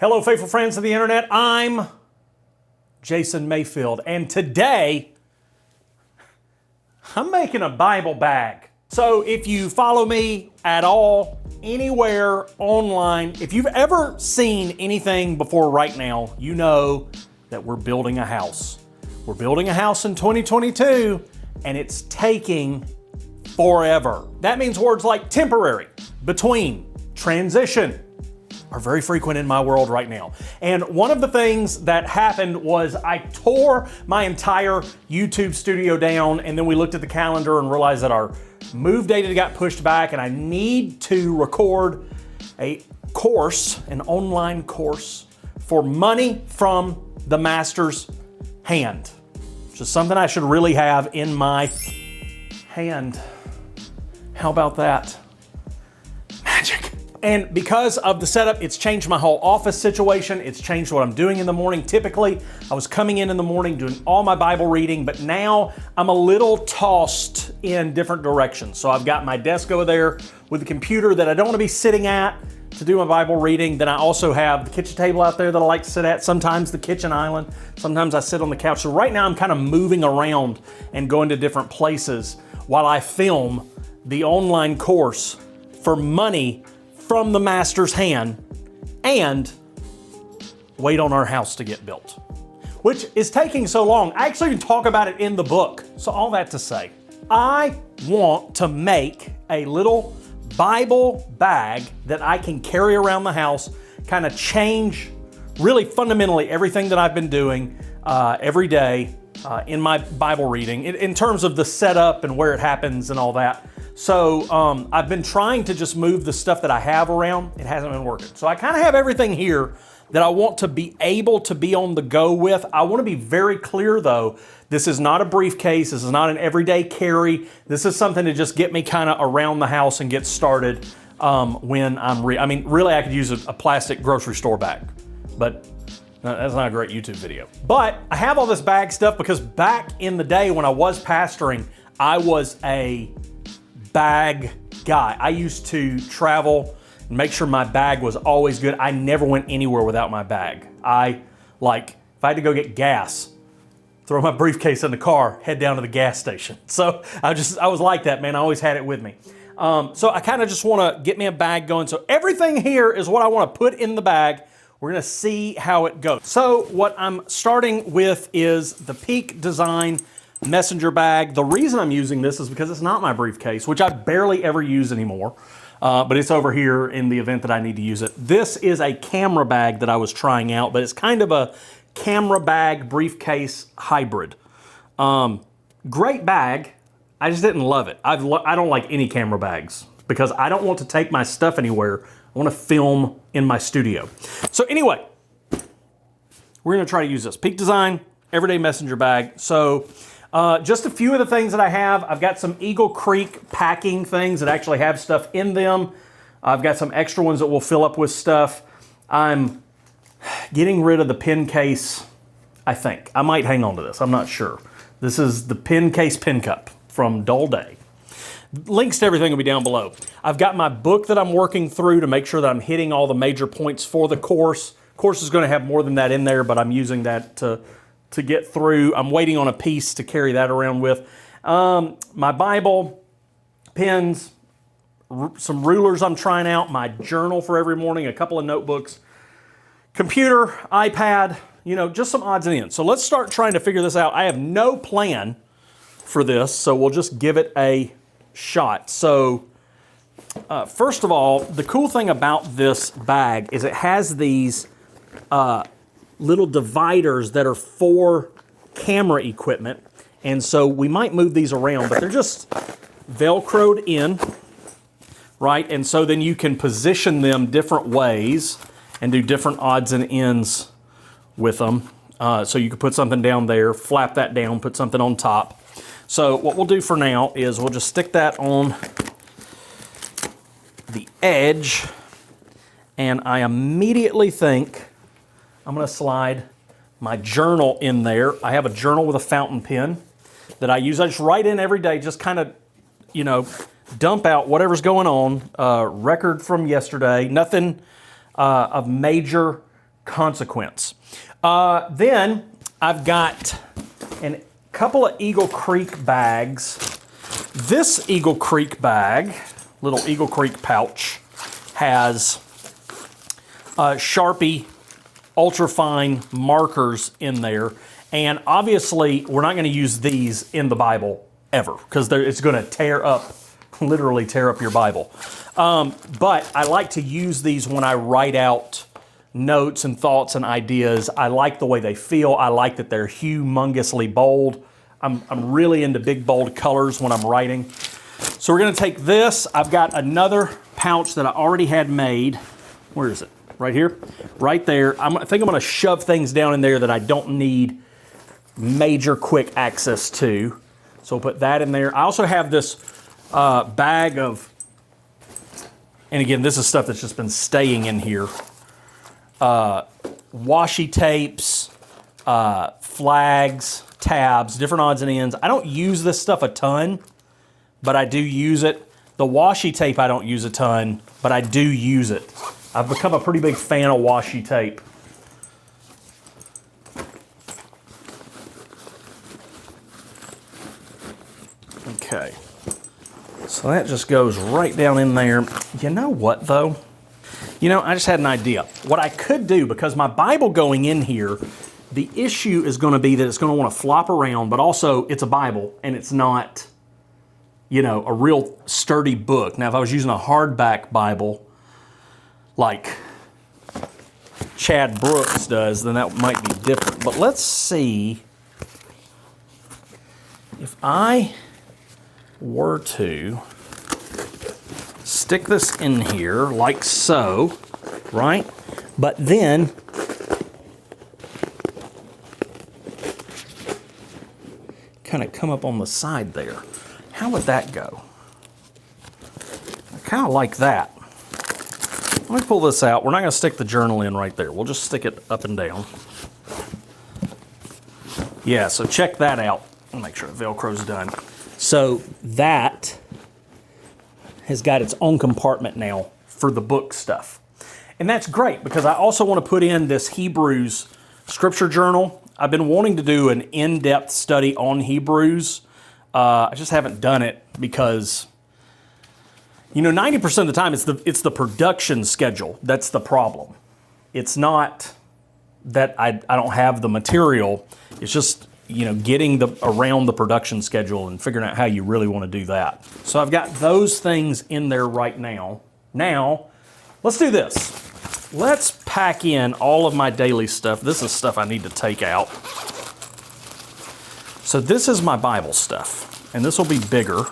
Hello, faithful friends of the internet. I'm Jason Mayfield, and today I'm making a Bible bag. So if you follow me at all, anywhere online, if you've ever seen anything before right now, you know that we're building a house. We're building a house in 2022, and it's taking forever. That means words like temporary, between, transition are very frequent in my world right now. And one of the things that happened was I tore my entire YouTube studio down, and then we looked at the calendar and realized that our move date had got pushed back, and I need to record a course, an online course for money from the master's hand, which is something I should really have in my hand. How about that? Magic. And because of the setup, it's changed my whole office situation. It's changed what I'm doing in the morning. Typically, I was coming in the morning doing all my Bible reading, but now I'm a little tossed in different directions. So I've got my desk over there with the computer that I don't want to be sitting at to do my Bible reading. Then I also have the kitchen table out there that I like to sit at. Sometimes the kitchen island. Sometimes I sit on the couch. So right now I'm kind of moving around and going to different places while I film the online course for money from the master's hand and wait on our house to get built, which is taking so long. I actually can talk about it in the book. So all that to say, I want to make a little Bible bag that I can carry around the house, kind of change really fundamentally everything that I've been doing every day in my Bible reading in terms of the setup and where it happens and all that. So I've been trying to just move the stuff that I have around. It hasn't been working. So I kind of have everything here that I want to be able to be on the go with. I want to be very clear though, this is not a briefcase. This is not an everyday carry. This is something to just get me kind of around the house and get started when I mean, really I could use a plastic grocery store bag, but that's not a great YouTube video. But I have all this bag stuff because back in the day when I was pastoring, I was a bag guy. I used to travel and make sure my bag was always good. I never went anywhere without my bag. If I had to go get gas, throw my briefcase in the car, head down to the gas station. So I was like that, man. I always had it with me. So I kind of just want to get me a bag going. So everything here is what I want to put in the bag. We're going to see how it goes. So what I'm starting with is the Peak Design messenger bag. The reason I'm using this is because it's not my briefcase, which I barely ever use anymore, but it's over here in the event that I need to use it. This is a camera bag that I was trying out, but it's kind of a camera bag briefcase hybrid. Great bag. I just didn't love it. I don't like any camera bags because I don't want to take my stuff anywhere. I want to film in my studio. So anyway, we're going to try to use this Peak Design everyday messenger bag. So just a few of the things that I have. I've got some Eagle Creak packing things that actually have stuff in them. I've got some extra ones that will fill up with stuff. I'm getting rid of the pen case, I think. I might hang on to this, I'm not sure. This is the pen case pen cup from Dull Day. Links to everything will be down below. I've got my book that I'm working through to make sure that I'm hitting all the major points for the course. Course is going to have more than that in there, but I'm using that to get through. I'm waiting on a piece to carry that around with. My Bible, pens, some rulers I'm trying out, my journal for every morning, a couple of notebooks, computer, iPad, just some odds and ends. So let's start trying to figure this out. I have no plan for this, so we'll just give it a shot. So first of all, the cool thing about this bag is it has these little dividers that are for camera equipment. And so we might move these around, but they're just Velcroed in, right? And so then you can position them different ways and do different odds and ends with them. So you could put something down there, flap that down, put something on top. So what we'll do for now is we'll just stick that on the edge, and I immediately think I'm going to slide my journal in there. I have a journal with a fountain pen that I use. I just write in every day, just kind of, dump out whatever's going on. Record from yesterday, nothing of major consequence. Then I've got a couple of Eagle Creak bags. This Eagle Creak bag, little Eagle Creak pouch, has Sharpie ultrafine markers in there. And obviously, we're not going to use these in the Bible ever because it's going to literally tear up your Bible. But I like to use these when I write out notes and thoughts and ideas. I like the way they feel. I like that they're humongously bold. I'm really into big, bold colors when I'm writing. So we're going to take this. I've got another pouch that I already had made. Where is it? Right here? Right there. I think I'm going to shove things down in there that I don't need major quick access to. So we'll put that in there. I also have this bag of, and again, this is stuff that's just been staying in here. Washi tapes, flags, tabs, different odds and ends. I don't use this stuff a ton, but I do use it. The washi tape I don't use a ton, but I do use it. I've become a pretty big fan of washi tape. Okay, so that just goes right down in there. You know what though? I just had an idea. What I could do, because my Bible going in here, the issue is going to be that it's going to want to flop around, but also it's a Bible and it's not, a real sturdy book. Now, if I was using a hardback Bible like Chad Brooks does, then that might be different. But let's see if I were to stick this in here like so, right? But then kind of come up on the side there. How would that go? I kind of like that. Let me pull this out. We're not going to stick the journal in right there. We'll just stick it up and down. Yeah, so check that out. I'll make sure the Velcro's done. So that has got its own compartment now for the book stuff. And that's great because I also want to put in this Hebrews Scripture Journal. I've been wanting to do an in-depth study on Hebrews. I just haven't done it because, 90% of the time it's the production schedule that's the problem. It's not that I don't have the material. It's just, getting around the production schedule and figuring out how you really want to do that. So I've got those things in there right now. Now, let's do this. Let's pack in all of my daily stuff. This is stuff I need to take out. So this is my Bible stuff, and this will be bigger.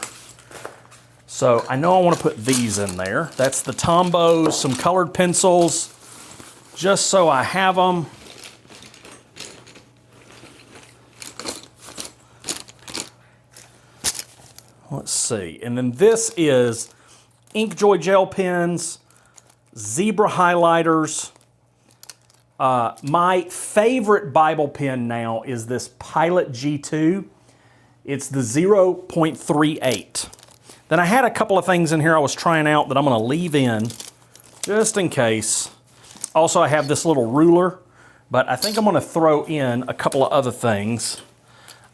So I know I want to put these in there. That's the Tombow, some colored pencils, just so I have them. Let's see. And then this is Inkjoy gel pens, zebra highlighters. My favorite Bible pen now is this Pilot G2. It's the 0.38. Then I had a couple of things in here I was trying out that I'm going to leave in just in case. Also, I have this little ruler, but I think I'm going to throw in a couple of other things.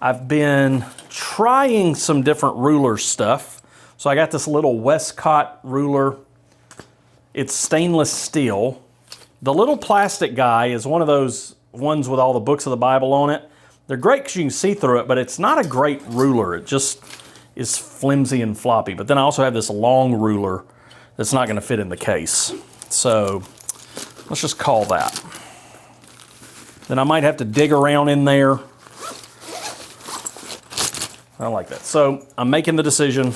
I've been trying some different ruler stuff. So I got this little Westcott ruler. It's stainless steel. The little plastic guy is one of those ones with all the books of the Bible on it. They're great because you can see through it, but it's not a great ruler. It just is flimsy and floppy. But then I also have this long ruler that's not going to fit in the case. So let's just call that. Then I might have to dig around in there. I like that. So I'm making the decision.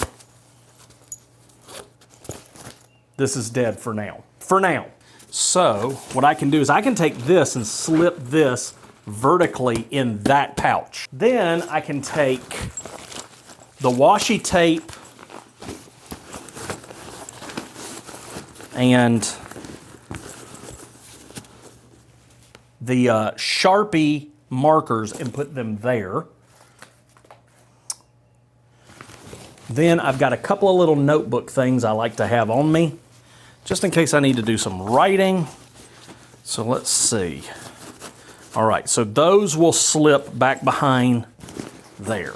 This is dead for now. For now. So what I can do is I can take this and slip this vertically in that pouch. Then I can take the washi tape and the Sharpie markers and put them there. Then I've got a couple of little notebook things I like to have on me, just in case I need to do some writing. So let's see. All right, so those will slip back behind there.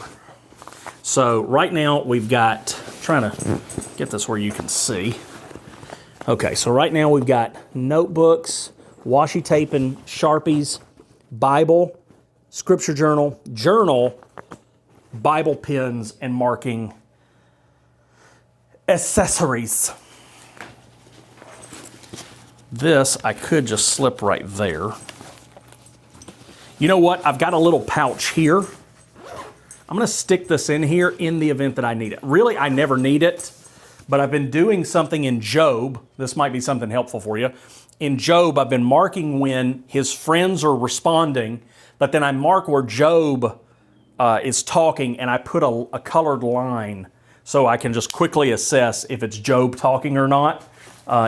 So right now we've got, trying to get this where you can see. Okay, so right now we've got notebooks, washi tape and Sharpies, Bible, Scripture Journal, Bible pens, and marking accessories. This I could just slip right there. You know what? I've got a little pouch here. I'm gonna stick this in here in the event that I need it. Really, I never need it, but I've been doing something in Job. This might be something helpful for you. In Job, I've been marking when his friends are responding, but then I mark where Job is talking, and I put a colored line so I can just quickly assess if it's Job talking or not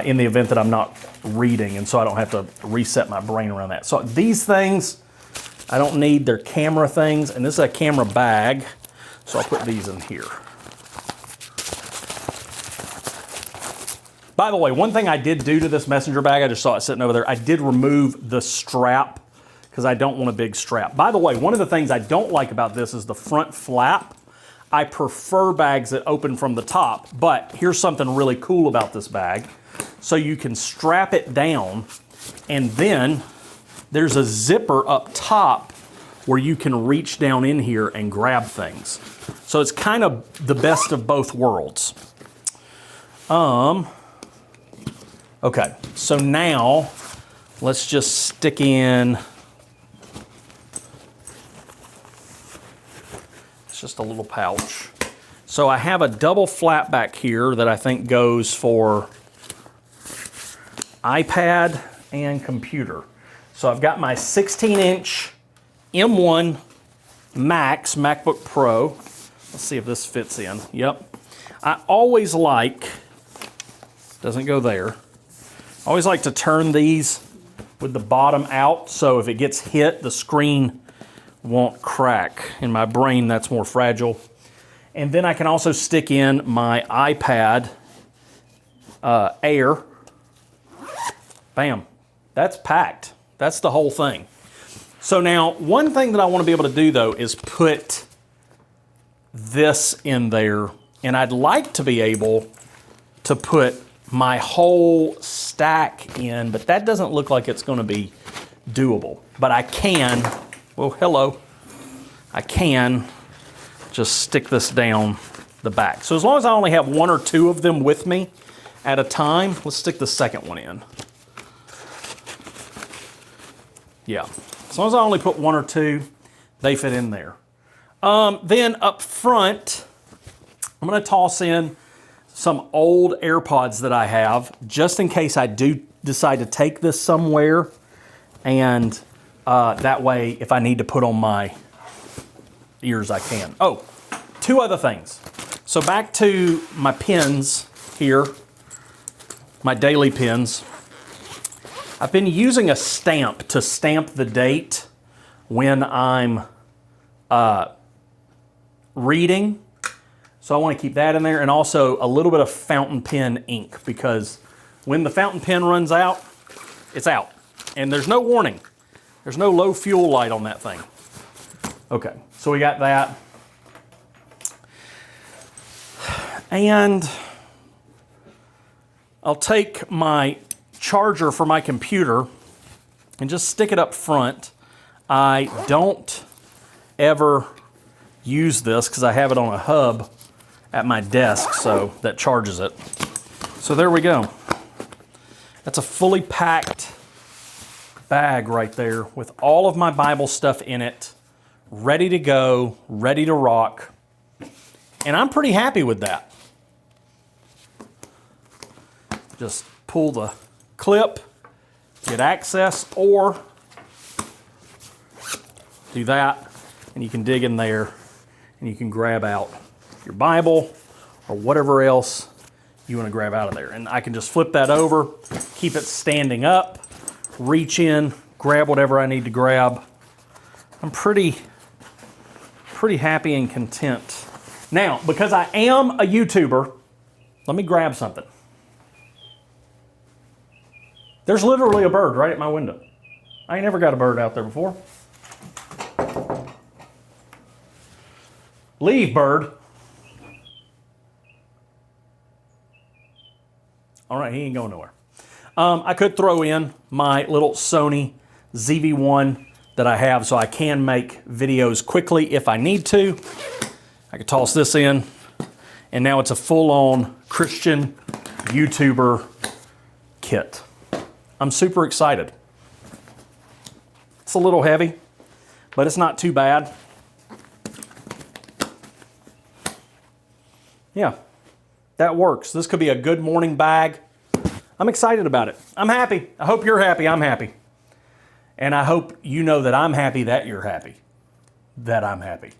in the event that I'm not reading, and so I don't have to reset my brain around that. So these things, I don't need. They're camera things, and this is a camera bag, so I'll put these in here. By the way, one thing I did do to this messenger bag, I just saw it sitting over there, I did remove the strap because I don't want a big strap. By the way, one of the things I don't like about this is the front flap. I prefer bags that open from the top, but here's something really cool about this bag. So you can strap it down, and then there's a zipper up top where you can reach down in here and grab things. So it's kind of the best of both worlds. Okay, so now let's just stick in, it's just a little pouch. So I have a double flap back here that I think goes for iPad and computer. So I've got my 16-inch M1 Max MacBook Pro. Let's see if this fits in. Yep. I always like, doesn't go there. I always like to turn these with the bottom out, so if it gets hit, the screen won't crack. In my brain, that's more fragile. And then I can also stick in my iPad Air. Bam. That's packed. That's the whole thing. So now, one thing that I want to be able to do, though, is put this in there, and I'd like to be able to put my whole stack in, but that doesn't look like it's going to be doable. But I can, well, hello, I can just stick this down the back. So as long as I only have one or two of them with me at a time, let's stick the second one in. Yeah, as long as I only put one or two, they fit in there. Then up front, I'm going to toss in some old AirPods that I have, just in case I do decide to take this somewhere, and that way, if I need to put on my ears, I can. Oh, two other things. So back to my pens here, my daily pens. I've been using a stamp to stamp the date when I'm reading. So I want to keep that in there, and also a little bit of fountain pen ink, because when the fountain pen runs out, it's out. And there's no warning. There's no low fuel light on that thing. Okay, so we got that. And I'll take my charger for my computer and just stick it up front. I don't ever use this because I have it on a hub at my desk, so that charges it. So there we go. That's a fully packed bag right there with all of my Bible stuff in it, ready to go, ready to rock. And I'm pretty happy with that. Just pull the clip, get access, or do that, and you can dig in there and you can grab out your Bible or whatever else you want to grab out of there. And I can just flip that over, keep it standing up, reach in, grab whatever I need to grab. I'm pretty happy and content. Now, because I am a YouTuber, let me grab something. There's literally a bird right at my window. I ain't never got a bird out there before. Leave, bird. All right, he ain't going nowhere. I could throw in my little Sony ZV-1 that I have so I can make videos quickly if I need to. I could toss this in, and now it's a full-on Christian YouTuber kit. I'm super excited. It's a little heavy, but it's not too bad. Yeah, that works. This could be a good morning bag. I'm excited about it. I'm happy. I hope you're happy. I'm happy. And I hope you know that I'm happy that you're happy. That I'm happy.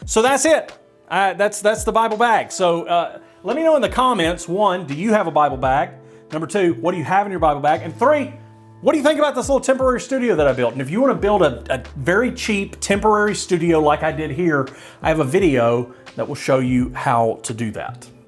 So that's it. That's the Bible bag. So let me know in the comments, 1, do you have a Bible bag? Number 2, what do you have in your Bible bag? And 3, what do you think about this little temporary studio that I built? And if you want to build a very cheap temporary studio like I did here, I have a video that will show you how to do that.